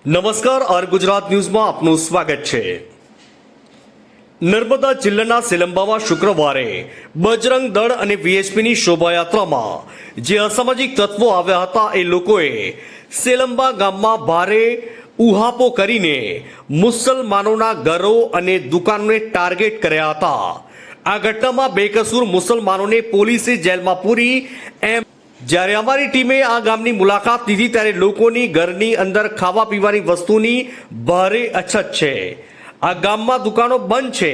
નમસ્કાર આર ગુજરાત ન્યૂઝમાં આપનું સ્વાગત છે। નર્મદા જિલ્લાના સેલંબામાં શુક્રવારે બજરંગ દળ અને વીએચપીની શોભાયાત્રામાં જે અસામાજિક તત્વો આવ્યા હતા એ લોકોએ સેલંબા ગામમાં ભારે ઉહાપો કરીને મુસલમાનોના ઘરો અને દુકાનોને ટાર્ગેટ કર્યા હતા। આ ઘટનામાં બેકસૂર મુસલમાનોને પોલીસે જેલમાં પૂરી એમ જ્યારે અમારી ટીમે આ ગામની મુલાકાત લીધી ત્યારે લોકોની ઘરની અંદર ખાવા પીવાની વસ્તુની ભારે અછત છે। આ ગામમાં દુકાનો બંધ છે।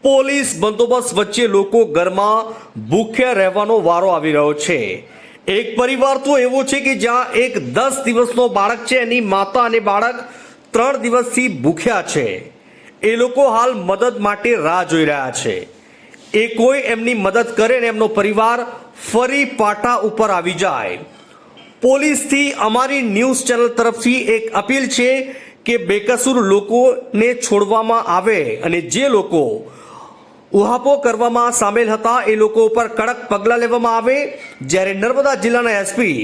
પોલીસ બંદોબસ્ત વચ્ચે લોકો ઘરમાં ભૂખ્યા રહેવાનો વારો આવી રહ્યો છે। એક પરિવાર તો એવો છે કે જ્યાં એક 10 દિવસનો બાળક છે, એની માતા અને બાળક 3 દિવસથી ભૂખ્યા છે। એ લોકો હાલ મદદ માટે રાહ જોઈ રહ્યા છે। એ કોઈ એમની મદદ કરે ને એમનો પરિવાર ફરી પાટા ઉપર આવી જાય। પોલીસથી અમારી ન્યૂઝ ચેનલ તરફથી એક અપીલ છે કે બેકસૂર લોકોને છોડવામાં આવે અને જે લોકો ઉહાપો કરવામાં સામેલ હતા એ લોકો ઉપર કડક પગલાં લેવામાં આવે। જ્યારે નર્મદા જિલ્લાના એસપી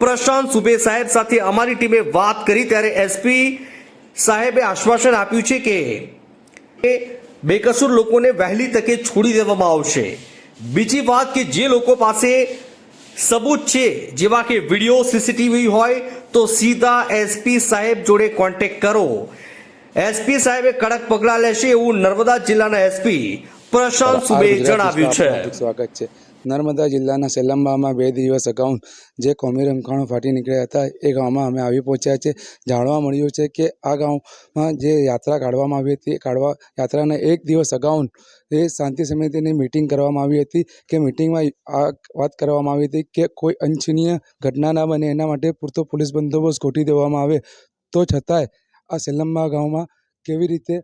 પ્રશાંત સુબે સાહેબ સાથે અમારી ટીમે વાત કરી ત્યારે એસપી સાહેબે આશ્વાસન આપ્યું છે કે બેકસૂર લોકોને વહેલી તકે છોડી દેવામાં આવશે। બીજી વાત કે જે લોકો પાસે सबूत છે જેવા કે વિડીયો સીસીટીવી હોય તો सीधा एसपी साहेब जोड़े कॉन्टेक्ट करो। एसपी साहेबे कड़क पगला लेशे एवं नर्मदा जिल्लाना एसपी प्रशांत सुबे जणाव्યું છે। સ્વાગત છે। નર્મદા જિલ્લાના સેલંબામાં 2 દિવસ અગાઉ જે કોમી રમખાણો ફાટી નીકળ્યા હતા એ ગામમાં અમે આવી પહોંચ્યા છે। જાણવા મળ્યું છે કે આ ગામમાં જે યાત્રા કાઢવામાં આવી હતી યાત્રાના 1 દિવસ અગાઉ એ શાંતિ સમિતિની મીટિંગ કરવામાં આવી હતી કે મીટિંગમાં આ વાત કરવામાં આવી હતી કે કોઈ અનિચ્છનીય ઘટના ના બને એના માટે પૂરતો પોલીસ બંદોબસ્ત ગોઠવી દેવામાં આવે। તો છતાંય આ સેલંબા ગામમાં કેવી રીતે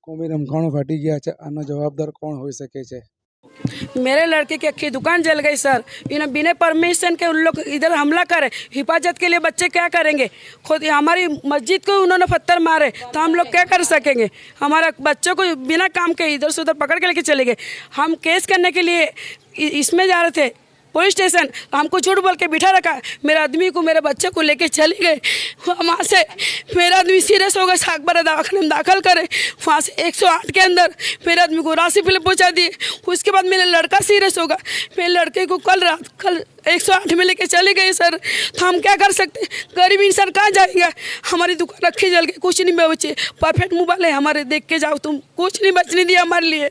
કોમી રમખાણો फाटी गया है, आना जवाबदार कौन हो सके छे? मेरे लड़के की अक्खी दुकान जल गई सर। इन्हें बिना परमिशन के उन लोग इधर हमला करे। हिफाजत के लिए बच्चे क्या करेंगे? खुद हमारी मस्जिद को उन्होंने पत्थर मारे तो हम लोग क्या कर सकेंगे? हमारा बच्चों को बिना काम के इधर से उधर पकड़ के लेके चले गए। हम केस करने के लिए इसमें जा रहे थे पुलिस स्टेशन, हमको झूठ बोल के बिठा रखा। मेरे आदमी को मेरे बच्चे को लेके चले गए। वहाँ से मेरा आदमी सीरियस हो गया, सागबारा दवाखाने में दाखिल करे। वहाँ से 108 के अंदर मेरे आदमी को राशि फिले पहुँचा दिए। उसके बाद मेरा लड़का सीरियस होगा। मेरे लड़के को कल 108 में लेके चले गए सर। तो हम क्या कर सकते? गरीब इंसान कहाँ जाएगा? हमारी दुकान रखी जल गई, कुछ नहीं बचे। परफेक्ट मोबाइल है हमारे, देख के जाओ तुम, कुछ नहीं बचने दिया हमारे लिए।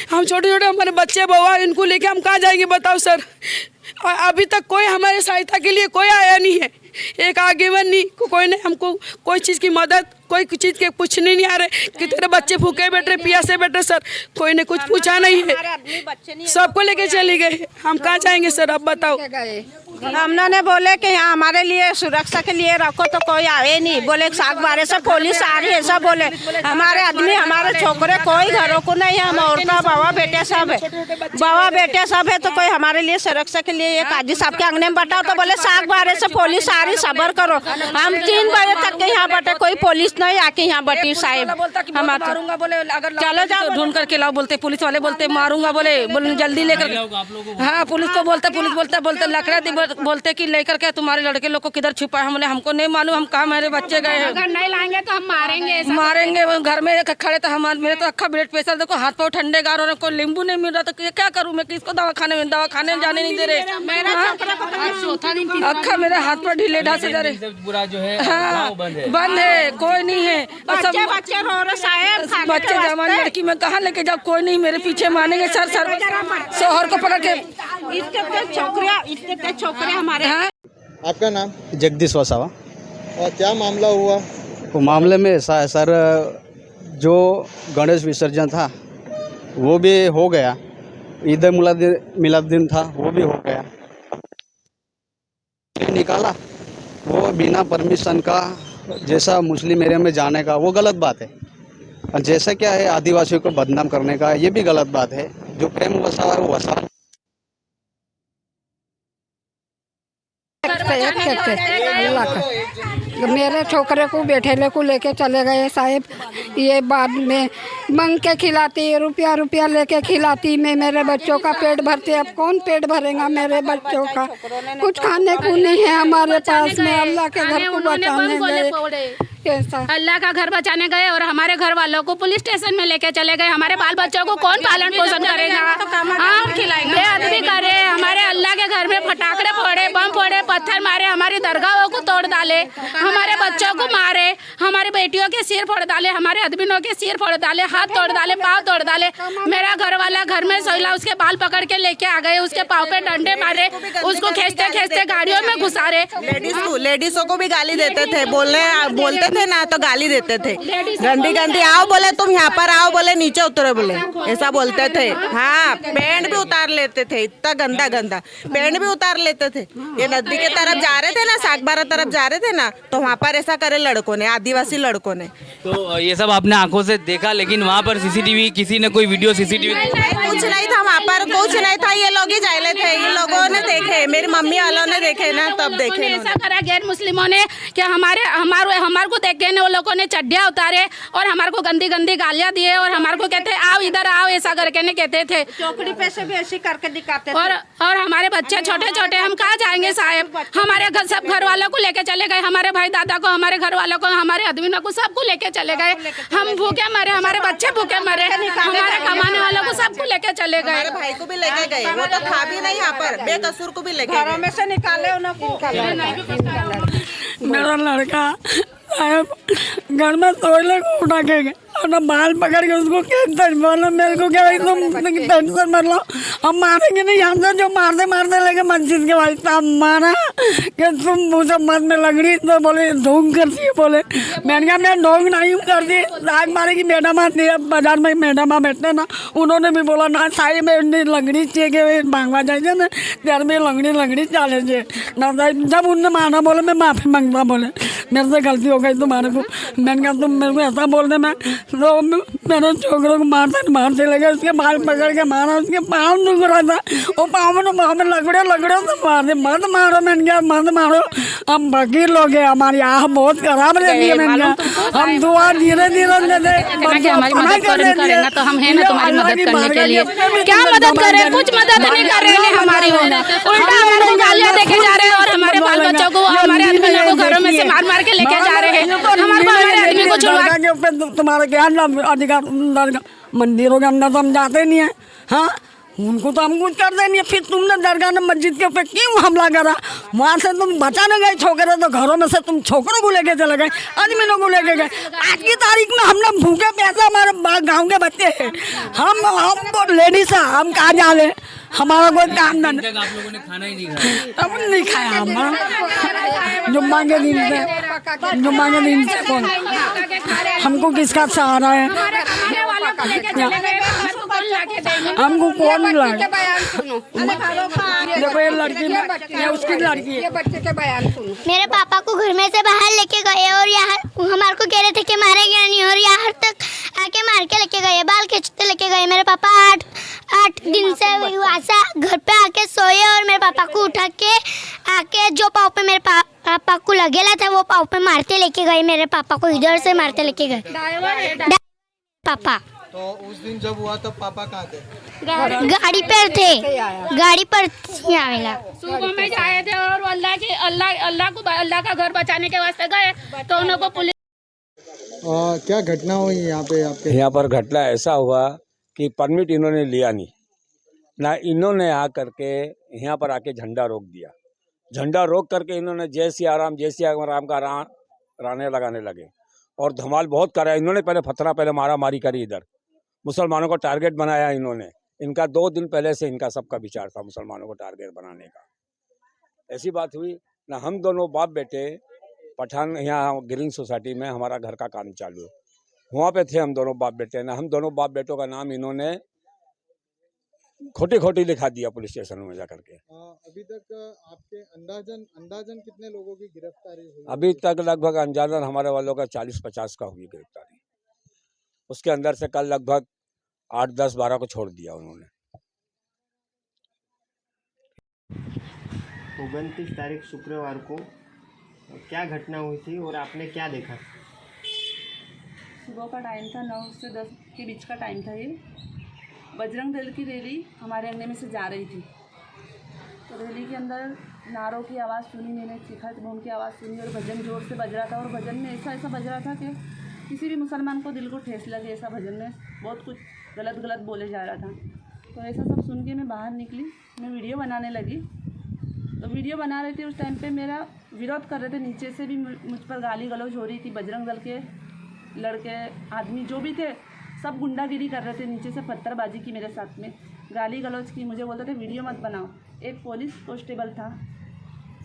हम छोटे छोटे हमारे बच्चे बउआ इनको लेके हम कहाँ जाएंगे बताओ सर? अभी तक कोई हमारे सहायता के लिए कोई आया नहीं है। एक आगेवन नहीं, कोई नहीं हमको कोई चीज़ की मदद, कोई चीज़ के पूछने नहीं आ रहे कि तेरे बच्चे भूखे बैठ रहे, प्यासे बैठ रहे। सर कोई ने कुछ पूछा नहीं है, सबको लेके चले गए। हम कहाँ जाएंगे सर अब बताओ? हमने बोले कि यहाँ हमारे लिए सुरक्षा के लिए रखो तो कोई आए नहीं। बोले सागबारे से पुलिस आ रही है, सब बोले। हमारे आदमी हमारे छोकरे कोई घरों को नहीं है, हम औरता बाबा बेटे सब है, बाबा बेटे सब है। तो कोई हमारे लिए सुरक्षा के लिए एक काजी साहब के अंगने में बताओ तो बोले सागबारे से पुलिस आ रही, सबर करो। हम 3 बजे तक के यहाँ बैठे, कोई पुलिस नहीं आके यहाँ बैठी साहब। मारूंगा बोले, अगर चलो जाओ ढूंढ करके लाओ बोलते, पुलिस वाले बोलते मारूंगा बोले, जल्दी लेकर। हाँ पुलिस को बोलते, पुलिस बोलते लकड़ा बोलते कि लेकर के तुम्हारे लड़के लोग को किधर छुपा है। हमने हमको नहीं मालूम, हम कहाँ मेरे बच्चे गए हैं। अगर नहीं लाएंगे तो हम मारेंगे। वो घर में खड़े तो हमारे मेरे तो अक्खा ब्लड प्रेशर देखो, हाथ पाँव ठंडे गार और कोई नींबू नहीं मिल रहा तो क्या करूँ मैं? किसको दवाखाने में जाने नहीं दे रहे। अक्खा मेरे हाथ पर ढीले ढासे जा रहे। पूरा जो है हाँ बंद है, कोई नहीं है। बच्चे रो रहे साहब, बच्चे जवान लड़की में कहाँ लेके जाओ? कोई नहीं, मेरे पीछे मानेंगे सर शोहर को पकड़ के। इतने छोकरे हमारे। हाँ आपका नाम? जगदीश वसावा। और क्या मामला हुआ? तो मामले में सर जो गणेश विसर्जन था वो भी हो गया, ईद मिलादुद्दीन था वो भी हो गया। निकाला वो बिना परमिशन का, जैसा मुस्लिम एरिया में जाने का वो गलत बात है। और जैसा क्या है आदिवासियों को बदनाम करने का ये भी गलत बात है। जो प्रेम वसावा है वो वसावा। अल्लाह का मेरे छोकरे को बैठेले को लेके चले गए साहब। ये बाद में मंग के खिलाती, रुपया लेके खिलाती मैं, मेरे बच्चों का पेट भरती। अब कौन पेट भरेगा मेरे बच्चों का? कुछ खाने को नहीं है हमारे पास में। अल्लाह के घर को बचाने गए। कैसा अल्लाह का घर बचाने गए और हमारे घर वालों को पुलिस स्टेशन में लेके चले गए। हमारे बाल बच्चों को कौन पालन पोषण करेगा? हम बेअदबी करे, हमारे अल्लाह के घर में फटाकड़े फोड़े, बम फोड़े, पत्थर मारे, हमारी दरगाहों को तोड़ डाले, हमारे बच्चों को मारे, हमारी बेटियों के सिर फोड़ डाले, हमारे आदमियों के सिर फोड़ डाले, हाथ तोड़ डाले, पाँव तोड़ डाले। मेरा घर वाला घर में सोइला उसके बाल पकड़ के लेके आ गए, उसके पाँव पे डंडे मारे, उसको खींचते खींचते गाड़ियों में घुसारे। लेडीजों को भी गाली देते थे, बोलते थे ना तो गाली देते थे, गंदी गंदी, आओ बोले तुम यहाँ पर आओ, बोले नीचे उतरो, बोले ऐसा बोलते थे। हाँ, पैंट भी उतार लेते थे, इतना गंदा गंदा पैंट भी उतार लेते थे। ये नदी के तरफ जा रहे थे ना, सागबारा तरफ जा रहे थे ना, तो वहाँ पर ऐसा करे लड़कों ने, आदिवासी लड़कों ने। तो ये सब आपने आंखों से देखा, लेकिन वहाँ पर सीसीटीवी, किसी ने कोई वीडियो सीसीटीवी कुछ नहीं था वहाँ पर, कुछ नहीं था, ये लोग ही जाले थे, ये लोगों ने देखे, मेरी मम्मी वालों ने देखे ना, तब देखे। ऐसा करा गैर मुस्लिमों ने कि हमारे को देख के वो लोगों ने चड्डियाँ उतारे और हमारे को गंदी गंदी गालियाँ दिए और हमारे को कहते आओ इधर आओ, ऐसा करके ने कहते थे। चौकड़ी पे से भी ऐसे करके दिखाते थे। और हमारे बच्चे छोटे छोटे, हम कहाँ जाएंगे साहब? हमारे सब घर वालों को लेके चले गए, हमारे भाई दादा को, हमारे घर वालों को, हमारे आदमियों को, सबको लेके चले गए। हम भूखे मरे, हमारे बच्चे भूखे मरे, हमारे कमाने वालों को सबको लेके चले गए। हमारे भाई को भी लेके गए, वो तो था भी नहीं यहाँ पर, बेकसूर को भी लेके घरों में से निकाले उनको। मेरा लड़का साहब घर में सोए को उठा के गए और बाल पकड़ के उसको टेंशन बोला, मेरे को क्या तुम टेंशन मत लो, हम मारेंगे नहीं, यहाँ से जो मारते मारते लेके मस्जिद के भाई साहब मारा कि तुम मुझे मत में लगड़ी, तो बोले ढोंग करती है, बोले मैंने कहा मैं ढोंग नहीं करती, आग मारे की मैडम आती है बाजार में, मैडम बैठते ना, उन्होंने भी बोला ना साई में लगड़ी चाहिए कि मांगवा जाइए ना, त्यार में लगड़ी चाले चाहिए ना। जब उनने माना बोले मैं माफ़ी मांगता, बोले मेरे से गलती हो गई तुम्हारे को। मैंने कहा तुम मेरे को ऐसा बोल दे, मैं तो मेरे छोकरों को मारते लगे, उसके बाल पकड़ के मारा, उसके पाँव दुख रहा था, वो पाँव में लगड़े तो मारते, मत मारो। मैंने कहा मत मारो, हम फकीर लोग हैं, हमारी आह बहुत खराब रहती है। मैंने कहा हम दुआ धीरे धीरे देते, हमारी मदद करेगा तो हम है ना तुम्हारी मदद करने के लिए। क्या मदद करें? कुछ मदद नहीं कर रहे हैं हमारी, उल्टा हमारे को गालियाँ देके जा रहे हैं और हमारे बाल बच्चों को, हमारे आदमियों को घरों में से मार के लेके जा रहे हैं। हमारे आदमी को छुड़वा, तुम्हारे क्या अधिकार मंदिरों के अंदर तो हम जाते नहीं है, हाँ उनको तो हम कुछ करते नहीं है। फिर तुमने दरगाह ने मस्जिद के ऊपर क्यों हमला करा? वहाँ से तुम बचाने गए छोकरे, तो घरों में से तुम छोकरों को लेके चले गए, आदमियों को लेके गए। आज की तारीख में हम लोग भूखे प्यासे, हमारे गाँव के बच्चे हैं, हम लेडीज है, हम कहाँ जा ले, हमारा कोई काम नहीं। आप लोगों ने खाना ही नहीं खाया? अब नहीं खाया हमारा, जुम्मा के दिन से कौन हमको किसका सहारा है? हमको कौन लाए? देखो ये लड़की है, उसकी लड़की है। मेरे पापा को घर में से बाहर लेके गए और यहाँ हमारे को कह रहे थे कि मारेंगे नहीं, और यहाँ तक आके मार के लेके गए, बाल खींचते लेके गए। मेरे पापा 8 दिन से वहाँ से घर पे आके सोए और मेरे पापा को उठा के आके जो पाँव पे मेरे पापा को लगेला था वो पाँव पे मारते लेके गए। मेरे पापा को इधर से मारते लेके गए पापा। तो उस दिन जब हुआ तब पापा कहाँ थे? गाड़ी पर थे, गाड़ी पर आवेला। सुबह में आए थे और अल्लाह का घर बचाने के वास्ते गए तो उनको पुलिस। क्या घटना हुई यहाँ पे आपके? यहाँ पर घटना ऐसा हुआ कि परमिट इन्होंने लिया नहीं ना, इन्होंने आ करके यहाँ पर आके झंडा रोक दिया। झंडा रोक करके इन्होंने जय सिया राम का राने लगाने लगे और धमाल बहुत करा। इन्होंने पहले मारा मारी करी, इधर मुसलमानों को टारगेट बनाया इन्होंने। इनका 2 दिन पहले से इनका सबका विचार था मुसलमानों को टारगेट बनाने का। ऐसी बात हुई ना, हम दोनों बाप बेटे पठान यहाँ ग्रीन सोसाइटी में हमारा घर का काम चालू है, वहाँ पे थे हम दोनों बाप बेटे ना। हम दोनों बाप बेटों का नाम इन्होंने खोटी लिखा दिया पुलिस स्टेशन में जाकर के। अभी तक आपके अंदाजन कितने लोगों की गिरफ्तारी हुई? अभी तक लगभग अंदाजन हमारे वालों का 40-50 का हुई गिरफ्तारी। उसके अंदर से कल लगभग 8, 10, 12 को छोड़ दिया उन्होंने। 29 तारीख शुक्रवार को क्या घटना हुई थी और आपने क्या देखा? सुबह का टाइम था, 9 से 10 के बीच का टाइम था। ये बजरंग दल की रैली हमारे अंगने में से जा रही थी, तो रैली के अंदर नारों की आवाज़ सुनी, मैंने शिखा बम की आवाज़ सुनी और भजन जोर से बज रहा था। और भजन में ऐसा बज रहा था कि किसी भी मुसलमान को दिल को ठेस लगे, ऐसा भजन में बहुत कुछ गलत बोले जा रहा था। तो ऐसा सब सुन के मैं बाहर निकली, मैं वीडियो बनाने लगी। तो वीडियो बना रही थी, उस टाइम पे मेरा विरोध कर रहे थे, नीचे से भी मुझ पर गाली गलौज हो रही थी। बजरंग दल के लड़के आदमी जो भी थे सब गुंडागिरी कर रहे थे, नीचे से पत्थरबाजी की, मेरे साथ में गाली गलौज की, मुझे बोलते थे वीडियो मत बनाओ। एक पुलिस कांस्टेबल था,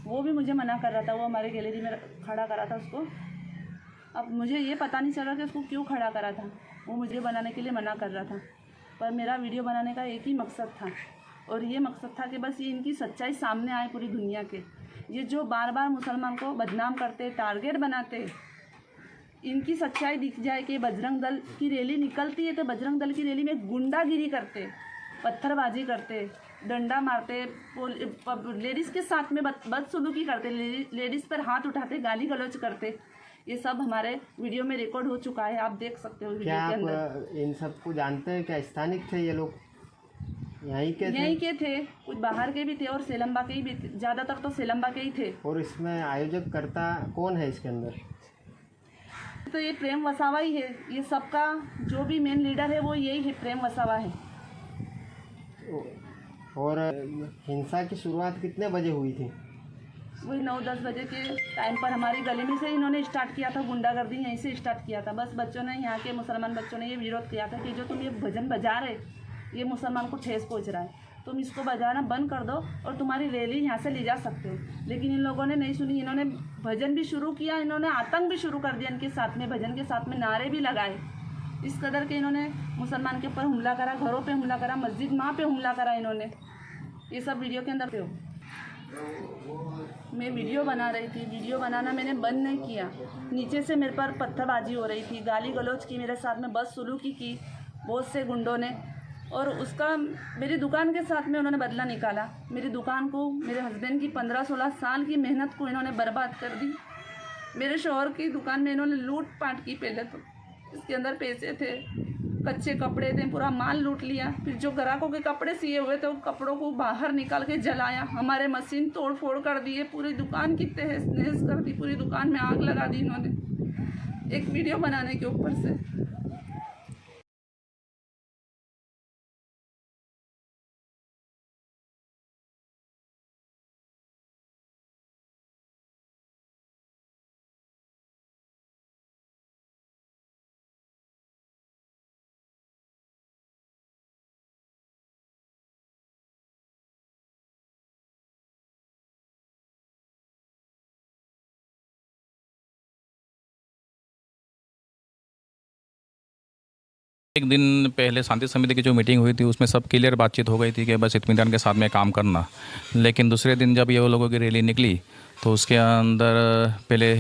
वो भी मुझे मना कर रहा था, वो हमारे गैलरी में खड़ा करा था उसको। अब मुझे ये पता नहीं चल रहा कि उसको क्यों खड़ा करा था, वो मुझे बनाने के लिए मना कर रहा था। पर मेरा वीडियो बनाने का एक ही मकसद था, और ये मकसद था कि बस ये इनकी सच्चाई सामने आए पूरी दुनिया के। ये जो बार बार मुसलमान को बदनाम करते, टारगेट बनाते, इनकी सच्चाई दिख जाए कि बजरंग दल की रैली निकलती है तो बजरंग दल की रैली में गुंडागिरी करते, पत्थरबाजी करते, डंडा मारते, लेडीज़ के साथ में बदसलूकी करते, लेडीज़ पर हाथ उठाते, गाली गलौज करते। ये सब हमारे वीडियो में रिकॉर्ड हो चुका है, आप देख सकते हो वीडियो क्या के अंदर। आप इन सबको जानते हैं? क्या स्थानिक थे ये लोग? यहीं के थे, कुछ बाहर के भी थे और सेलम्बा के ही भी थे, ज़्यादातर तो सेलम्बा के ही थे। और इसमें आयोजक करता कौन है इसके अंदर? तो ये प्रेम वसावा ही है, ये सबका जो भी मेन लीडर है वो यही है, प्रेम वसावा है। और हिंसा की शुरुआत कितने बजे हुई थी? वही 9-10 बजे के टाइम पर हमारी गली में से इन्होंने स्टार्ट किया था, गुंडागर्दी यहीं से स्टार्ट किया था। बस बच्चों ने, यहाँ के मुसलमान बच्चों ने ये विरोध किया था कि जो तुम ये भजन बजा रहे, ये मुसलमान को ठेस पहुँच रहा है, तुम इसको बजाना बंद कर दो और तुम्हारी रैली यहाँ से ले जा सकते हो। लेकिन इन लोगों ने नहीं सुनी, इन्होंने भजन भी शुरू किया, इन्होंने आतंक भी शुरू कर दिया इनके साथ में, भजन के साथ में नारे भी लगाए। इस कदर के इन्होंने मुसलमान के ऊपर हमला करा, घरों पे हमला करा, मस्जिद माँ पे हमला करा इन्होंने। ये सब वीडियो के अंदर पे हो। मैं वीडियो बना रही थी, वीडियो बनाना मैंने बंद नहीं किया। नीचे से मेरे पर पत्थरबाजी हो रही थी, गाली गलौज की, मेरे साथ में बदसलूकी की बहुत से गुंडों ने। और उसका मेरी दुकान के साथ में उन्होंने बदला निकाला। मेरी दुकान को, मेरे हस्बैंड की 15-16 साल की मेहनत को इन्होंने बर्बाद कर दी। मेरे शौहर की दुकान में इन्होंने लूट पाट की। पहले तो इसके अंदर पैसे थे, कच्चे कपड़े थे, पूरा माल लूट लिया। फिर जो ग्राहकों के कपड़े सिए हुए थे, वो कपड़ों को बाहर निकाल के जलाया। हमारे मशीन तोड़ फोड़ कर दिए, पूरी दुकान की तहस नहस कर दी, पूरी दुकान में आग लगा दी इन्होंने एक वीडियो बनाने के ऊपर से। एक दिन पहले शांति समिति की जो मीटिंग हुई थी उसमें सब क्लियर बातचीत हो गई थी कि बस इत्मीनान के साथ में काम करना। लेकिन दूसरे दिन जब ये लोगों की रैली निकली तो उसके अंदर पहले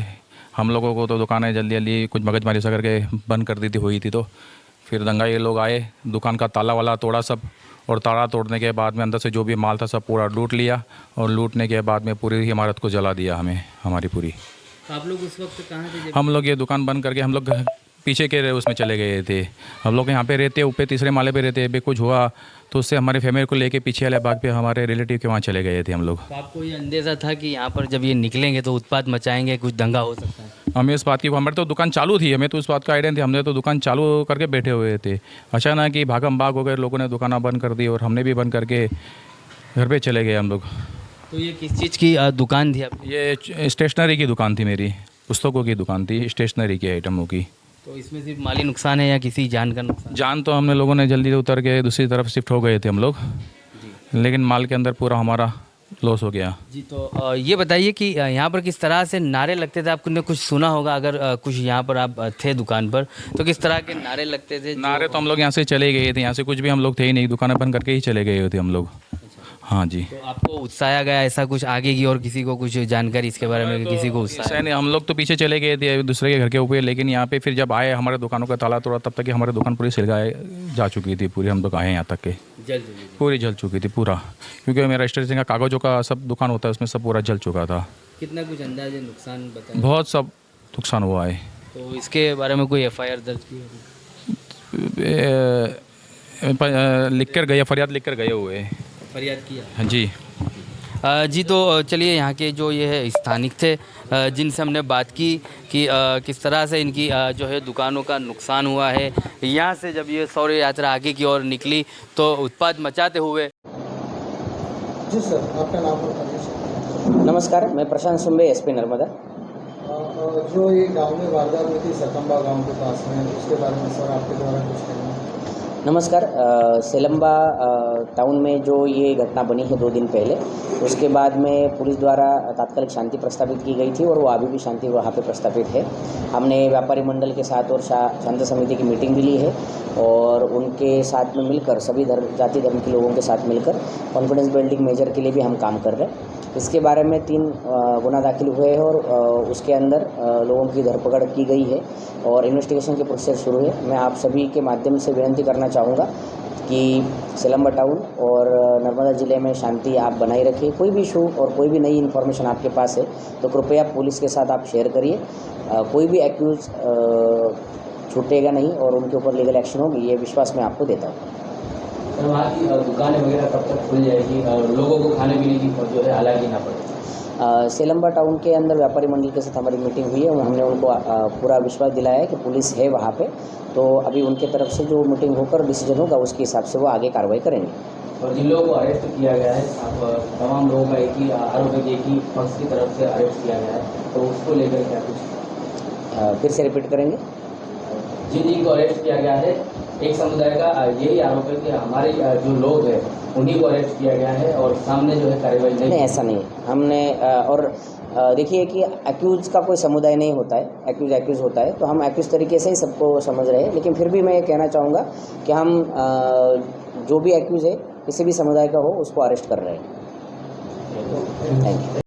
हम लोगों को तो दुकानें जल्दी कुछ मगजमारी सा करके बंद कर दी थी हुई थी। तो फिर दंगा ये लोग आए, दुकान का ताला वाला तोड़ा सब, और ताला तोड़ने के बाद में अंदर से जो भी माल था सब पूरा लूट लिया, और लूटने के बाद में पूरी इमारत को जला दिया हमें, हमारी पूरी। आप लोग उस वक्त कहाँ थे? हम लोग ये दुकान बंद करके हम लोग पीछे के उसमें चले गए थे। हम लोग यहाँ पे रहते, ऊपर तीसरे माले पे रहते। अभी कुछ हुआ तो उससे हमारे फैमिली को लेके पीछे वाले बाग पे हमारे रिलेटिव के वहाँ चले गए थे हम लोग। तो आपको ये अंदेशा था कि यहाँ पर जब ये निकलेंगे तो उत्पात मचाएंगे, कुछ दंगा हो सकता है? हमें इस बात की, हमारे तो दुकान चालू थी, हमें तो इस बात का आइडिया नहीं था। हमने तो दुकान चालू करके बैठे हुए थे। अचानक कि भागम भाग हो गए, लोगों ने दुकान बंद कर दी और हमने भी बंद करके घर पे चले गए हम लोग। तो ये किस चीज़ की दुकान थी आपकी? ये स्टेशनरी की दुकान थी मेरी, पुस्तकों की दुकान थी, स्टेशनरी के आइटमों की। तो इसमें सिर्फ माली नुकसान है या किसी जान का नुकसान? जान तो हमने लोगों ने जल्दी उतर के दूसरी तरफ शिफ्ट हो गए थे हम लोग, लेकिन माल के अंदर पूरा हमारा लॉस हो गया जी। तो ये बताइए कि यहाँ पर किस तरह से नारे लगते थे? आपने कुछ सुना होगा, अगर कुछ यहाँ पर आप थे दुकान पर, तो किस तरह के नारे लगते थे? नारे तो हम लोग यहाँ से चले गए थे, यहाँ से कुछ भी हम लोग थे ही नहीं, दुकानें बंद करके ही चले गए थे हम लोग। हाँ जी। तो आपको उत्साया गया ऐसा कुछ आगे की, और किसी को कुछ जानकारी इसके बारे में? किसी को उत्साह नहीं, हम लोग तो पीछे चले गए थे दूसरे के घर के ऊपर, लेकिन यहाँ पे फिर जब आए हमारे दुकानों का ताला तोड़ा, तब तक कि हमारी दुकान पूरी सिलगाए जा चुकी थी पूरी। हम लोग आए यहाँ तक के पूरी जल चुकी थी पूरा, क्योंकि मेरा रजिस्ट्रेशन का कागजों का सब दुकान होता है उसमें सब पूरा जल चुका था। कितना कुछ अंदाजे नुकसान बताया? बहुत सब नुकसान हुआ है। तो इसके बारे में कोई FIR दर्ज की? लिख कर गए, फरियाद लिख कर गए हुए। फरियाद किया? हाँ जी। जी तो चलिए यहाँ के जो ये है स्थानिक थे जिनसे हमने बात की कि किस तरह से इनकी जो है दुकानों का नुकसान हुआ है। यहाँ से जब ये शौर्य यात्रा आगे की ओर निकली तो उत्पात मचाते हुए। जी सर, आपका नाम बताइए। नमस्कार, मैं प्रशांत सुंबे, एसपी नर्मदा। जो ये गांव में वारदात हुई थी सेलम्बा गांव के पास में, उसके बारे में सर आपके द्वारा कुछ कहना है? नमस्कार। सेलम्बा टाउन में जो ये घटना बनी है 2 दिन पहले, उसके बाद में पुलिस द्वारा तात्कालिक शांति प्रस्तावित की गई थी और वो अभी भी शांति वहाँ पे प्रस्तावित है। हमने व्यापारी मंडल के साथ और शांति समिति की मीटिंग भी ली है और उनके साथ में मिलकर सभी जाति धर्म के लोगों के साथ मिलकर कॉन्फिडेंस बिल्डिंग मेजर के लिए भी हम काम कर रहे हैं। इसके बारे में 3 गुना दाखिल हुए हैं और उसके अंदर लोगों की धरपकड़ की गई है और इन्वेस्टिगेशन के प्रोसेस शुरू है। मैं आप सभी के माध्यम से विनती करना चाहूँगा कि सेलम्बा टाउन और नर्मदा ज़िले में शांति आप बनाए रखिए। कोई भी इशू और कोई भी नई इन्फॉर्मेशन आपके पास है तो कृपया पुलिस के साथ आप शेयर करिए। कोई भी एक्यूज़ छूटेगा नहीं और उनके ऊपर लीगल एक्शन होगी, ये विश्वास मैं आपको देता हूँ। वहाँ की दुकानें वगैरह कब तक खुल जाएगी और लोगों को खाने पीने की जो है हालांकि ना पड़े? सेलम्बा टाउन के अंदर व्यापारी मंडल के साथ हमारी मीटिंग हुई है और हमने उनको पूरा विश्वास दिलाया है कि पुलिस है वहाँ पे, तो अभी उनके तरफ से जो मीटिंग होकर डिसीजन होगा उसके हिसाब से वो आगे कार्रवाई करेंगे। और जिन लोगों को अरेस्ट किया गया है, आप तमाम लोगों का एक ही आरोप है कि एक ही पक्ष की तरफ से अरेस्ट किया गया है, तो उसको लेकर क्या कुछ फिर से रिपीट करेंगे? जिनको अरेस्ट किया गया है, एक समुदाय का यही आरोप है कि हमारे जो लोग हैं उन्हीं को अरेस्ट किया गया है और सामने जो है कार्रवाई नहीं। ऐसा नहीं है। हमने और देखिए कि एक्यूज का कोई समुदाय नहीं होता है, एक्यूज होता है, तो हम एक्यूज तरीके से ही सबको समझ रहे हैं। लेकिन फिर भी मैं ये कहना चाहूँगा कि हम जो भी एक्यूज है किसी भी समुदाय का हो उसको अरेस्ट कर रहे हैं। Thank you.